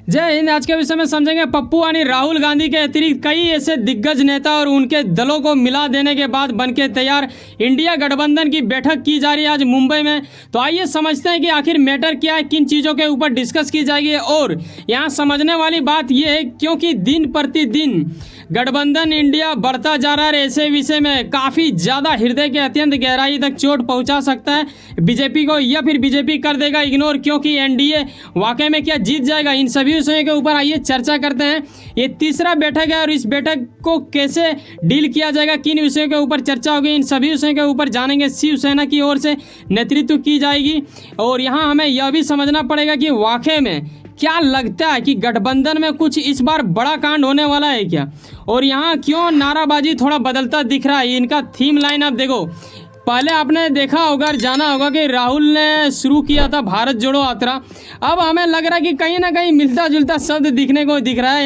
जय हिंद। आज के विषय में समझेंगे पप्पू यानी राहुल गांधी के अतिरिक्त कई ऐसे दिग्गज नेता और उनके दलों को मिला देने के बाद बनके तैयार इंडिया गठबंधन की बैठक की जा रही है आज मुंबई में। तो आइए समझते हैं कि आखिर मैटर क्या है, किन चीज़ों के ऊपर डिस्कस की जाएगी। और यहाँ समझने वाली बात यह है क्योंकि दिन प्रतिदिन गठबंधन इंडिया बढ़ता जा रहा है। ऐसे विषय में काफ़ी ज़्यादा हृदय के अत्यंत गहराई तक चोट पहुंचा सकता है बीजेपी को, या फिर बीजेपी कर देगा इग्नोर, क्योंकि एनडीए वाकई में क्या जीत जाएगा। इन सभी विषयों के ऊपर आइए चर्चा करते हैं। ये तीसरा बैठक है और इस बैठक को कैसे डील किया जाएगा, किन विषयों के ऊपर चर्चा होगी, इन सभी विषयों के ऊपर जानेंगे। शिवसेना की ओर से नेतृत्व की जाएगी और यहाँ हमें यह भी समझना पड़ेगा कि वाकई में क्या लगता है कि गठबंधन में कुछ इस बार बड़ा कांड होने वाला है क्या, और यहाँ क्यों नाराबाजी थोड़ा बदलता दिख रहा है। इनका थीम लाइन आप देखो, पहले आपने देखा होगा और जाना होगा कि राहुल ने शुरू किया था भारत जोड़ो यात्रा। अब हमें लग रहा है कि कहीं ना कहीं मिलता जुलता शब्द दिखने को दिख रहा है।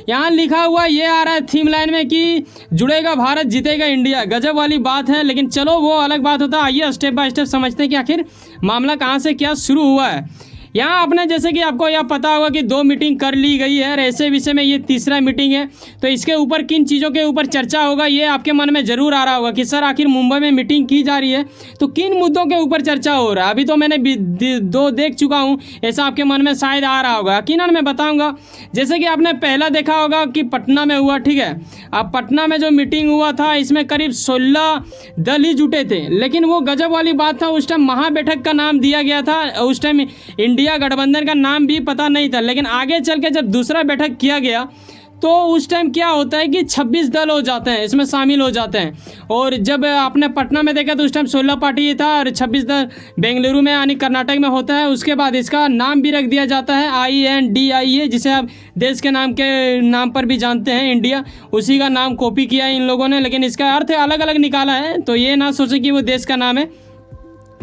यहाँ लिखा हुआ ये आ रहा है थीम लाइन में कि जुड़ेगा भारत जीतेगा इंडिया। गजब वाली बात है, लेकिन चलो वो अलग बात होता है। आइए स्टेप बाय स्टेप समझते हैं कि आखिर मामला कहाँ से क्या शुरू हुआ है। यहाँ आपने जैसे कि आपको यह पता होगा कि 2 मीटिंग कर ली गई है और ऐसे विषय में ये तीसरा मीटिंग है। तो इसके ऊपर किन चीज़ों के ऊपर चर्चा होगा ये आपके मन में ज़रूर आ रहा होगा कि सर आखिर मुंबई में मीटिंग की जा रही है तो किन मुद्दों के ऊपर चर्चा हो रहा है। अभी तो मैंने 2 देख चुका हूँ, ऐसा आपके मन में शायद आ रहा होगा। यकीनन मैं बताऊँगा। जैसे कि आपने पहला देखा होगा कि पटना में हुआ, ठीक है। अब पटना में जो मीटिंग हुआ था इसमें करीब 16 दल ही जुटे थे, लेकिन वो गजब वाली बात था, उस टाइम महाबैठक का नाम दिया गया था। उस टाइम इंडिया गठबंधन का नाम भी पता नहीं था, लेकिन आगे चल के जब दूसरा बैठक किया गया तो उस टाइम क्या होता है कि 26 दल हो जाते हैं, इसमें शामिल हो जाते हैं। और जब आपने पटना में देखा तो उस टाइम 16 पार्टी था और 26 दल बेंगलुरु में यानी कर्नाटक में होता है। उसके बाद इसका नाम भी रख दिया जाता है INDIA, जिसे आप देश के नाम पर भी जानते हैं इंडिया। उसी का नाम कॉपी किया है इन लोगों ने, लेकिन इसका अर्थ अलग अलग निकाला है। तो ये ना सोचे कि वो देश का नाम है,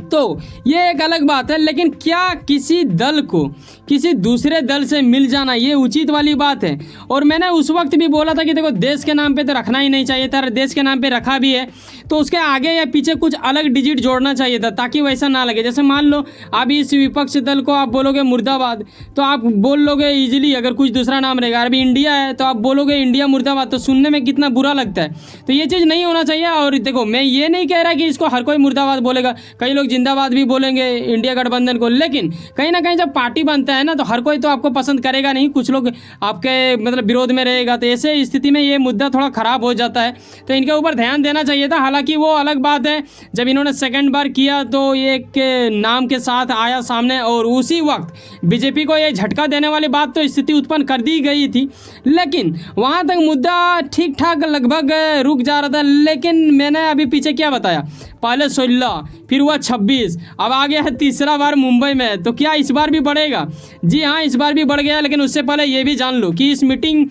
तो ये एक अलग बात है। लेकिन क्या किसी दल को किसी दूसरे दल से मिल जाना ये उचित वाली बात है। और मैंने उस वक्त भी बोला था कि देखो देश के नाम पे तो रखना ही नहीं चाहिए था, देश के नाम पे रखा भी है तो उसके आगे या पीछे कुछ अलग डिजिट जोड़ना चाहिए था, ताकि वैसा ना लगे। जैसे मान लो आप इस विपक्ष दल को आप बोलोगे मुर्दाबाद तो आप बोल लोगे ईजिली, अगर कुछ दूसरा नाम रहेगा। अभी इंडिया है तो आप बोलोगे इंडिया मुर्दाबाद, तो सुनने में कितना बुरा लगता है। तो ये चीज़ नहीं होना चाहिए। और देखो मैं ये नहीं कह रहा कि इसको हर कोई मुर्दाबाद बोलेगा, कई लोग जिंदाबाद भी बोलेंगे इंडिया गठबंधन को, लेकिन कहीं ना कहीं जब पार्टी बनता है ना तो हर कोई तो आपको पसंद करेगा नहीं, कुछ लोग आपके मतलब विरोध में रहेगा। तो ऐसे स्थिति में ये मुद्दा थोड़ा ख़राब हो जाता है, तो इनके ऊपर ध्यान देना चाहिए था। हालांकि वो अलग बात है, जब इन्होंने सेकंड बार किया तो ये एक नाम के साथ आया सामने और उसी वक्त बीजेपी को ये झटका देने वाली बात तो स्थिति उत्पन्न कर दी गई थी। लेकिन वहाँ तक मुद्दा ठीक ठाक लगभग रुक जा रहा था। लेकिन मैंने अभी पीछे क्या बताया, पहले 16 फिर हुआ 26, अब आ गया है तीसरा बार मुंबई में। तो क्या इस बार भी बढ़ेगा? जी हाँ, इस बार भी बढ़ गया। लेकिन उससे पहले ये भी जान लो कि इस मीटिंग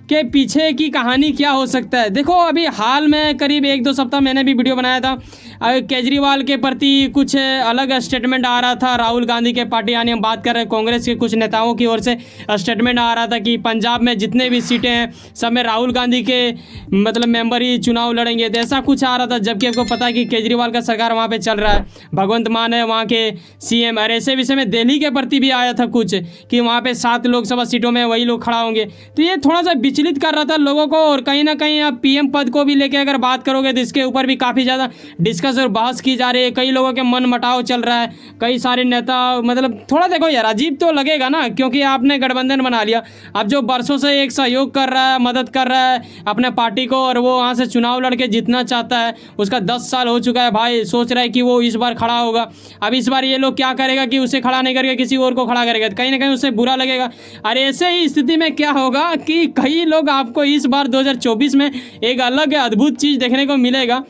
के पीछे की कहानी क्या हो सकता है। देखो अभी हाल में करीब 1-2 सप्ताह मैंने भी वीडियो बनाया था, केजरीवाल के प्रति कुछ अलग स्टेटमेंट आ रहा था राहुल गांधी के पार्टी, यानी हम बात कर रहे हैं कांग्रेस के कुछ नेताओं की ओर से स्टेटमेंट आ रहा था कि पंजाब में जितने भी सीटें हैं सब में राहुल गांधी के मतलब मेंबर ही चुनाव लड़ेंगे। तो ऐसा कुछ आ रहा था, जबकि आपको पता है कि केजरीवाल का सरकार वहाँ पर चल रहा है, भगवंत मान है वहाँ के CM। और ऐसे विषय में दिल्ली के प्रति भी आया था कुछ कि वहाँ पर 7 लोकसभा सीटों में वही लोग खड़ा होंगे। तो ये थोड़ा सा विचलित कर रहा था लोगों को। और कहीं ना कहीं आप PM पद को भी लेके अगर बात करोगे तो इसके ऊपर भी काफ़ी ज़्यादा डिस्कस और बहस की जा रही है। कई लोगों के मन मटाव चल रहा है, कई सारे नेता मतलब थोड़ा देखो यार अजीब तो लगेगा ना, क्योंकि आपने गठबंधन बना लिया। अब जो बरसों से एक सहयोग कर रहा है, मदद कर रहा है अपने पार्टी को, और वो वहाँ से चुनाव लड़के जीतना चाहता है, उसका 10 साल हो चुका है भाई, सोच रहा है कि वो इस बार खड़ा होगा। अब इस बार ये लोग क्या करेगा कि उसे खड़ा नहीं करके किसी और को खड़ा करेगा, तो कहीं ना कहीं उसे बुरा लगेगा। और ऐसे ही स्थिति में क्या होगा कि कई लोग आपको इस बार 2024 में एक अलग अद्भुत चीज़ देखने को मिलेगा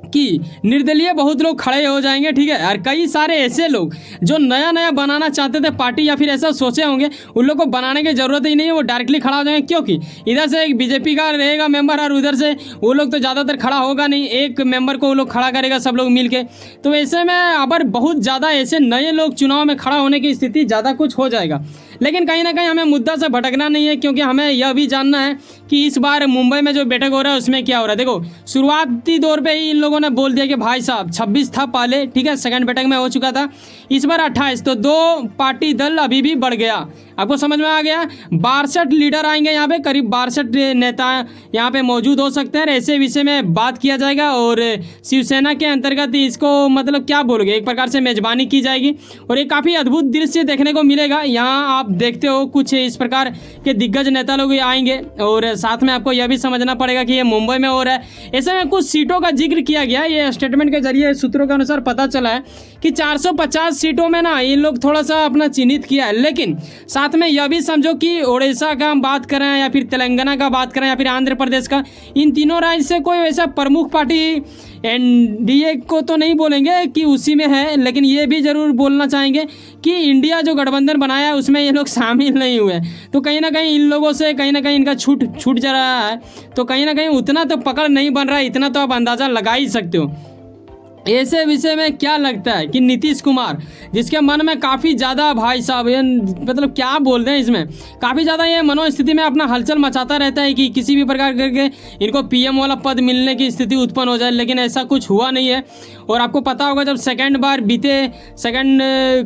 कि निर्दलीय बहुत लोग खड़े हो जाएंगे, ठीक है। और कई सारे ऐसे लोग जो नया नया बनाना चाहते थे पार्टी या फिर ऐसा सोचे होंगे, उन लोग को बनाने की ज़रूरत ही नहीं है, वो डायरेक्टली खड़ा हो जाएंगे। क्योंकि इधर से एक बीजेपी का रहेगा मेंबर और उधर से वो लोग तो ज़्यादातर खड़ा होगा नहीं, एक मेंबर को वो लोग खड़ा करेगा सब लोग मिल के। तो ऐसे में अगर बहुत ज़्यादा ऐसे नए लोग चुनाव में खड़ा होने की स्थिति ज़्यादा कुछ हो जाएगा। लेकिन कहीं ना कहीं हमें मुद्दा से भटकना नहीं है, क्योंकि हमें यह भी जानना है कि इस बार मुंबई में जो बैठक हो रहा है उसमें क्या हो रहा है। देखो, शुरुआती दौर पे ही इन लोगों ने बोल दिया कि भाई साहब 26 था पहले, ठीक है, सेकंड बैठक में हो चुका था, इस बार 28, तो 2 पार्टी दल अभी भी बढ़ गया। आपको समझ में आ गया। 62 लीडर आएंगे यहाँ पे, करीब 62 नेता यहाँ पे मौजूद हो सकते हैं। ऐसे विषय में बात किया जाएगा और शिवसेना के अंतर्गत इसको मतलब क्या बोलोगे, एक प्रकार से मेजबानी की जाएगी और ये काफ़ी अद्भुत दृश्य देखने को मिलेगा। यहाँ आप देखते हो कुछ इस प्रकार के दिग्गज नेता लोग आएंगे और साथ में आपको यह भी समझना पड़ेगा कि ये मुंबई में हो रहा है। ऐसे में कुछ सीटों का जिक्र किया गया, ये स्टेटमेंट के जरिए सूत्रों के अनुसार पता चला है कि 450 सीटों में ना इन लोग थोड़ा सा अपना चिन्हित किया है। लेकिन साथ में यह भी समझो कि उड़ीसा का हम बात करें या फिर तेलंगाना का बात करें या फिर आंध्र प्रदेश का, इन तीनों राज्य से कोई वैसा प्रमुख पार्टी एनडीए को तो नहीं बोलेंगे कि उसी में है, लेकिन ये भी ज़रूर बोलना चाहेंगे कि इंडिया जो गठबंधन बनाया है उसमें ये लोग शामिल नहीं हुए। तो कहीं ना कहीं इन लोगों से कहीं ना कहीं इनका छूट जा रहा है। तो कहीं ना कहीं उतना तो पकड़ नहीं बन रहा है, इतना तो आप अंदाज़ा लगा ही सकते हो। ऐसे विषय में क्या लगता है कि नीतीश कुमार, जिसके मन में काफ़ी ज़्यादा भाई साहब ये मतलब क्या बोल रहे हैं, इसमें काफ़ी ज़्यादा ये मनोस्थिति में अपना हलचल मचाता रहता है कि किसी भी प्रकार करके इनको पीएम वाला पद मिलने की स्थिति उत्पन्न हो जाए, लेकिन ऐसा कुछ हुआ नहीं है। और आपको पता होगा जब सेकंड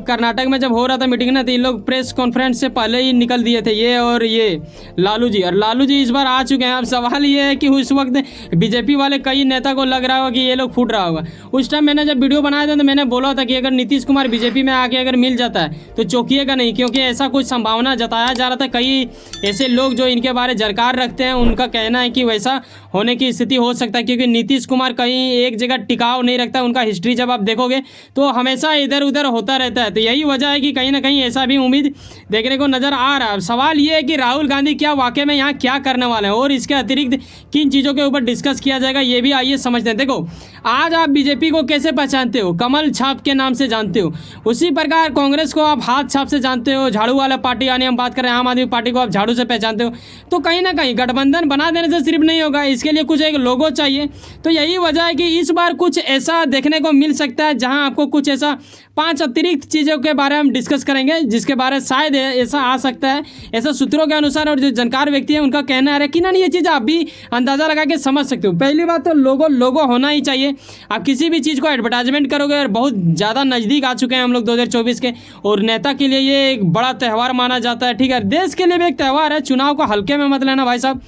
कर्नाटक में जब हो रहा था मीटिंग ना, तो इन लोग प्रेस कॉन्फ्रेंस से पहले ही निकल दिए थे, ये और ये लालू जी। और लालू जी इस बार आ चुके हैं। अब सवाल ये है कि उस वक्त बीजेपी वाले कई नेता को लग रहा होगा कि ये लोग फूट रहा होगा। उस टाइम मैंने जब वीडियो बनाया था तो मैंने बोला था कि अगर नीतीश कुमार बीजेपी में आके अगर मिल जाता है तो चौंकिएगा नहीं, क्योंकि ऐसा कुछ संभावना जताया जा रहा था। कई ऐसे लोग जो इनके बारे जानकार रखते हैं उनका कहना है कि वैसा होने की स्थिति हो सकता है, क्योंकि नीतीश कुमार कहीं एक जगह टिकाव नहीं रखता। उनका हिस्ट्री जब आप देखोगे तो हमेशा इधर उधर होता रहता है। तो यही वजह है कि कहीं ना कहीं ऐसा भी उम्मीद देखने को नज़र आ रहा है। सवाल ये है कि राहुल गांधी क्या वाकई में यहाँ क्या करने वाले हैं और इसके अतिरिक्त किन चीज़ों के ऊपर डिस्कस किया जाएगा, ये भी आइए समझते हैं। देखो, आज आप बीजेपी को कैसे पहचानते हो? कमल छाप के नाम से जानते हो। उसी प्रकार कांग्रेस को आप हाथ छाप से जानते हो। झाड़ू वाला पार्टी, यानी हम बात करें आम आदमी पार्टी को, आप झाड़ू से पहचानते हो। तो कहीं ना कहीं गठबंधन बना देने से सिर्फ नहीं होगा, इसके लिए कुछ एक लोगो चाहिए। तो यही वजह है कि इस बार कुछ ऐसा देखने को मिल सकता है जहां आपको कुछ ऐसा 5 अतिरिक्त चीज़ों के बारे में हम डिस्कस करेंगे, जिसके बारे शायद ऐसा आ सकता है। ऐसा सूत्रों के अनुसार और जो जानकार व्यक्ति है उनका कहना है कि ना ये चीज़ आप भी अंदाज़ा लगा के समझ सकते हो। पहली बात तो लोगो होना ही चाहिए। आप किसी भी चीज़ को एडवर्टाइजमेंट करोगे, और बहुत ज़्यादा नज़दीक आ चुके हैं हम लोग 2024 के, और नेता के लिए ये एक बड़ा त्यौहार माना जाता है, ठीक है, देश के लिए भी एक त्यौहार है। चुनाव को हल्के में मत लेना भाई साहब।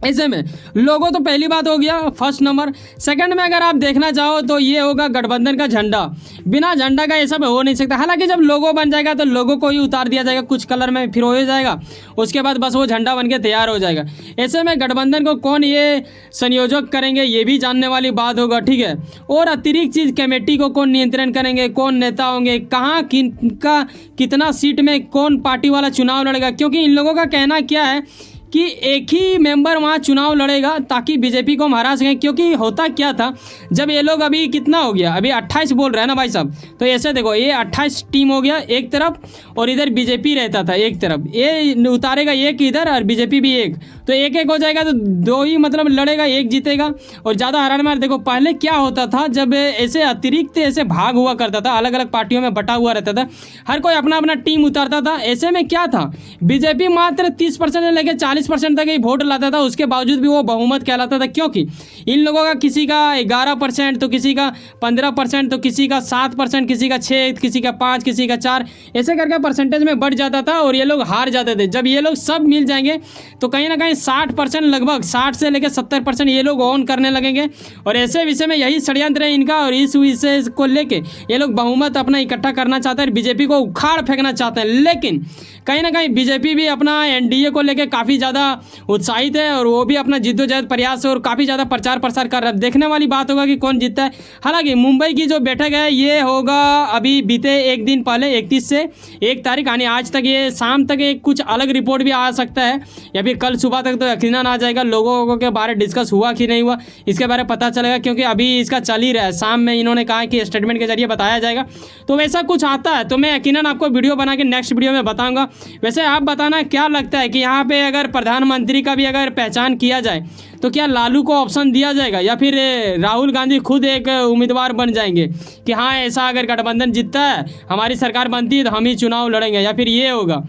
ऐसे में लोगो तो पहली बात हो गया, फर्स्ट नंबर। सेकंड में अगर आप देखना चाहो तो ये होगा गठबंधन का झंडा। बिना झंडा का ये सब हो नहीं सकता। हालांकि जब लोगो बन जाएगा तो लोगो को ही उतार दिया जाएगा कुछ कलर में, फिर हो जाएगा, उसके बाद बस वो झंडा बन के तैयार हो जाएगा। ऐसे में गठबंधन को कौन ये संयोजक करेंगे ये भी जानने वाली बात होगा, ठीक है। और अतिरिक्त चीज़, कमेटी को कौन नियंत्रण करेंगे, कौन नेता होंगे, कहाँ किनका कितना सीट में कौन पार्टी वाला चुनाव लड़ेगा, क्योंकि इन लोगों का कहना क्या है कि एक ही मेंबर वहाँ चुनाव लड़ेगा ताकि बीजेपी को हरा सकें। क्योंकि होता क्या था, जब ये लोग अभी कितना हो गया, अभी 28 बोल रहे हैं ना भाई साहब, तो ऐसे देखो ये 28 टीम हो गया एक तरफ, और इधर बीजेपी रहता था एक तरफ, ये उतारेगा एक इधर और बीजेपी भी एक, तो एक एक हो जाएगा, तो 2 ही मतलब लड़ेगा, एक जीतेगा और ज़्यादा हराने में। देखो पहले क्या होता था, जब ऐसे अतिरिक्त ऐसे भाग हुआ करता था, अलग अलग पार्टियों में बटा हुआ रहता था, हर कोई अपना अपना टीम उतारता था। ऐसे में क्या था, बीजेपी मात्र 30% से लेकर 40% तक ही वोट लाता था, उसके बावजूद भी वो बहुमत कहलाता था। क्योंकि इन लोगों का किसी का 11%, तो किसी का 15%, तो किसी का 7%, किसी का 6, किसी का 5, किसी का 4, ऐसे करके परसेंटेज में बढ़ जाता था और ये लोग हार जाते थे। जब ये लोग सब मिल जाएंगे तो कहीं ना कहीं 60%, लगभग 60 से लेकर 70% ये लोग ऑन करने लगेंगे। और ऐसे विषय में यही षड्यंत्र है इनका, और इस विषय को लेके ये लोग बहुमत अपना इकट्ठा करना चाहते हैं, बीजेपी को उखाड़ फेंकना चाहते हैं। लेकिन कहीं ना कहीं बीजेपी भी अपना एनडीए को लेके काफ़ी ज़्यादा उत्साहित है, और वो भी अपना जिद्दोजहद प्रयास और काफ़ी ज़्यादा प्रचार प्रसार कर रहा है। देखने वाली बात होगा कि कौन जीतता है। हालांकि मुंबई की जो बैठक है ये होगा अभी बीते एक दिन पहले, 31 से 1 तारीख, यानी आज तक, ये शाम तक एक कुछ अलग रिपोर्ट भी आ सकता है, या फिर कल सुबह तक तो यकीनन आ जाएगा। लोगों के बारे डिस्कस हुआ कि नहीं हुआ इसके बारे में पता चलेगा, क्योंकि अभी इसका चल ही रहा है। शाम में इन्होंने कहा कि स्टेटमेंट के जरिए बताया जाएगा, तो वैसा कुछ आता है तो मैं यकीनन आपको वीडियो बना के नेक्स्ट वीडियो में बताऊँगा। वैसे आप बताना क्या लगता है कि यहाँ पे अगर प्रधानमंत्री का भी अगर पहचान किया जाए तो क्या लालू को ऑप्शन दिया जाएगा, या फिर राहुल गांधी खुद एक उम्मीदवार बन जाएंगे कि हाँ ऐसा अगर गठबंधन जीतता है, हमारी सरकार बनती है तो हम ही चुनाव लड़ेंगे, या फिर ये होगा?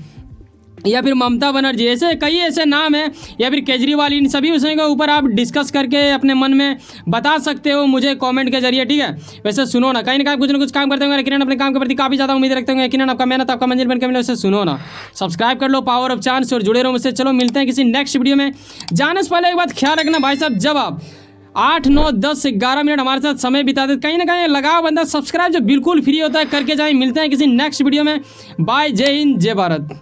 या फिर ममता बनर्जी, ऐसे कई ऐसे नाम हैं, या फिर केजरीवाल, इन सभी विषयों के ऊपर आप डिस्कस करके अपने मन में बता सकते हो मुझे कमेंट के जरिए, ठीक है। वैसे सुनो ना, कहीं ना कुछ काम करते होंगे, यकीनन अपने काम के प्रति काफ़ी ज़्यादा उम्मीद रखते होंगे, यकीनन आपका मेहनत आपका मंजिल बनकर मिले। वैसे सुनो ना, सब्सक्राइब कर लो पावर ऑफ चांस और जुड़े रहो मुझसे। चलो मिलते हैं किसी नेक्स्ट वीडियो में। जाने से पहले एक बात ख्याल रखना भाई साहब, जब आप 8, 9, 10, 11 मिनट हमारे साथ समय बिताते, कहीं ना कहीं लगाओ बंदा सब्सक्राइब जो बिल्कुल फ्री होता है, करके जाए। मिलते हैं किसी नेक्स्ट वीडियो में। बाय, जय हिंद, जय भारत।